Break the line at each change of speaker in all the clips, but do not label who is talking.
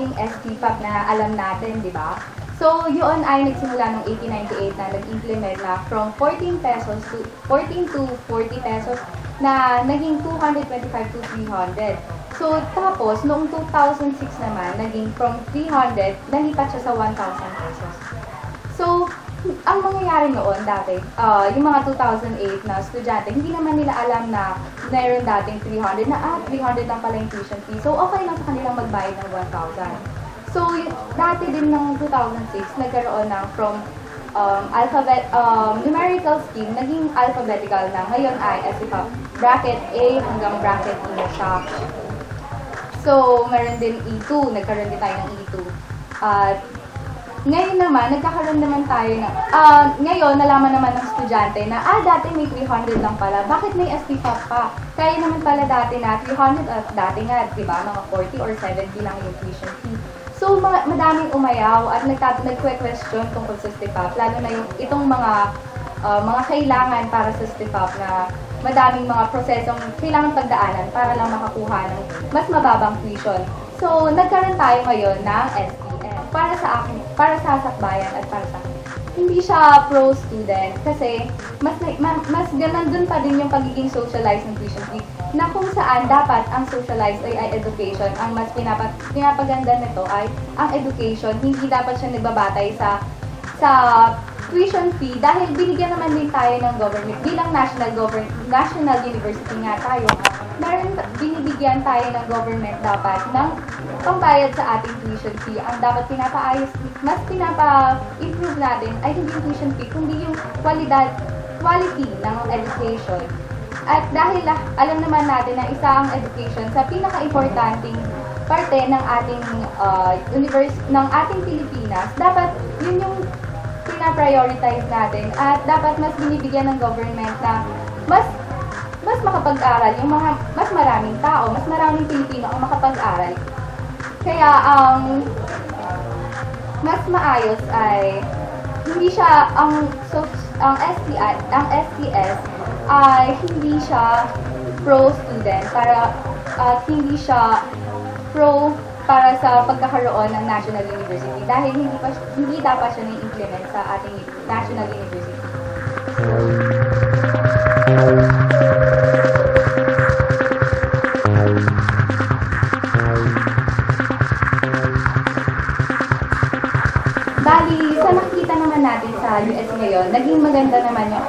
dating STFAP na alam natin, di ba? So, yun ay nagsimula noong 1898 na nag-implement na from 14 to 40 pesos na naging 225 to 300. So, tapos, noong 2006 naman, naging from 300, nalipat siya sa 1,000 pesos. So, ang mangyayari noon dati, yung mga 2008 na estudyante, hindi naman nila alam na mayroon dating 300 na 300 lang pala yung tuition fee. So, okay lang sa kanilang magbayad ng 1,000. So, dati din ng 2006, nagkaroon ng from numerical scheme, naging alphabetical na. Ngayon ay STFAP, bracket A hanggang bracket E na siya. So, meron din E2, nagkaroon din tayo ng E2. At ngayon naman, nagkakaroon naman tayo ng, ngayon, nalaman naman ng estudyante na, dati may 300 lang pala, bakit may STFAP pa? Kaya naman pala dati na 300, dati nga, di ba, mga 40 or 70 lang yung tuition fee. So, madaming umayaw at nagque-question tungkol sa STFAP, lalo na yung itong mga kailangan para sa STFAP na madaming mga prosesong kailangan pagdaanan para lang makakuha ng mas mababang tuition. So, nagkaroon tayo ngayon ng STF para sa akin, para sa sakbayan at para sa akin. Hindi siya pro-student kasi mas nandun pa din yung pagiging socialized ng tuition fee na kung saan dapat ang socialized ay education. Ang mas pinapaganda nito ay ang education. Hindi dapat siya nagbabatay sa tuition fee dahil binigyan naman din tayo ng government. Bilang national university nga tayo, binibigyan tayo ng government dapat ng pambayad sa ating tuition fee. Ang dapat mas pinapa-improve natin ay hindi yung tuition fee, kundi yung quality ng education. At dahil alam naman natin na isa ang education sa pinaka-importanting parte ng ating ng ating Pilipinas, dapat yun yung pina-prioritize natin at dapat mas binibigyan ng government na mas makapag-aral, yung mga mas maraming tao, mas maraming Pilipino ang makapag-aral. Kaya ang mas maayos ay hindi siya ang STS ay hindi siya pro-student at hindi siya pro para sa pagkakaroon ng National University dahil hindi dapat siya na-implement sa ating National University. Bali, sa nakikita naman natin sa US ngayon, naging maganda naman yung,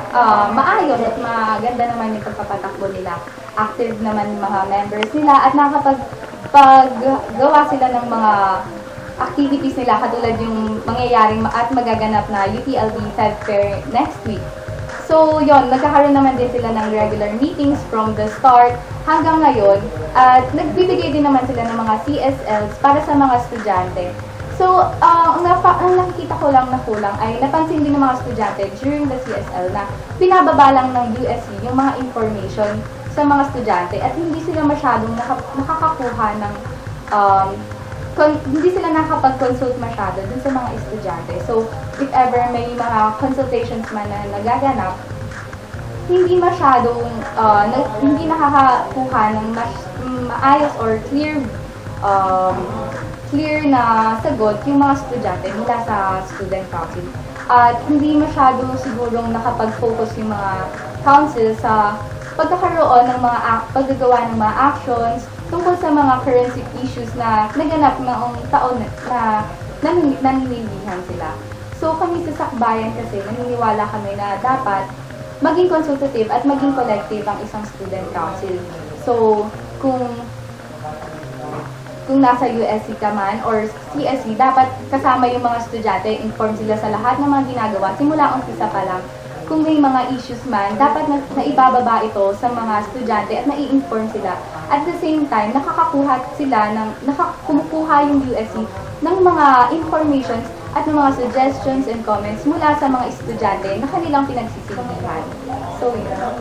maayos at maganda naman yung pagpapatakbo nila. Active naman yung mga members nila at nakakapaggawa sila ng mga activities nila katulad yung mangyayaring at magaganap na UTLB Fed Fair next week. So, yon, nagkakaroon naman din sila ng regular meetings from the start hanggang ngayon at nagbibigay din naman sila ng mga CSLs para sa mga estudyante. So, ang nakikita ko lang na kulang ay napansin din ng mga estudyante during the CSL na pinababa lang ng USC yung mga information sa mga estudyante at hindi sila masyadong nakakakuha ng, hindi sila nakakapag-consult masyado dun sa mga estudyante. So, if ever may mga consultations man na nagaganap, hindi masyadong, hindi nakakakuha ng maayos or clear na sagot yung mga estudyante mula sa student council. At hindi masyado sigurong nakapag-focus yung mga council sa pagkakaroon ng paggagawa ng mga actions tungkol sa mga current issues na naganap noong taon na naninilihan sila. So kami sa Sakbayan kasi naniniwala kami na dapat maging consultative at maging collective ang isang student council. So kung nasa USC ka man or CSC, dapat kasama yung mga estudyante, inform sila sa lahat ng mga ginagawa. Simula umpisa pa lang, kung may mga issues man, dapat naibababa ito sa mga estudyante at nai-inform sila. At the same time, kumukuha yung USC ng mga informations at ng mga suggestions and comments mula sa mga estudyante na kanilang pinagsisilbihan. So, yun.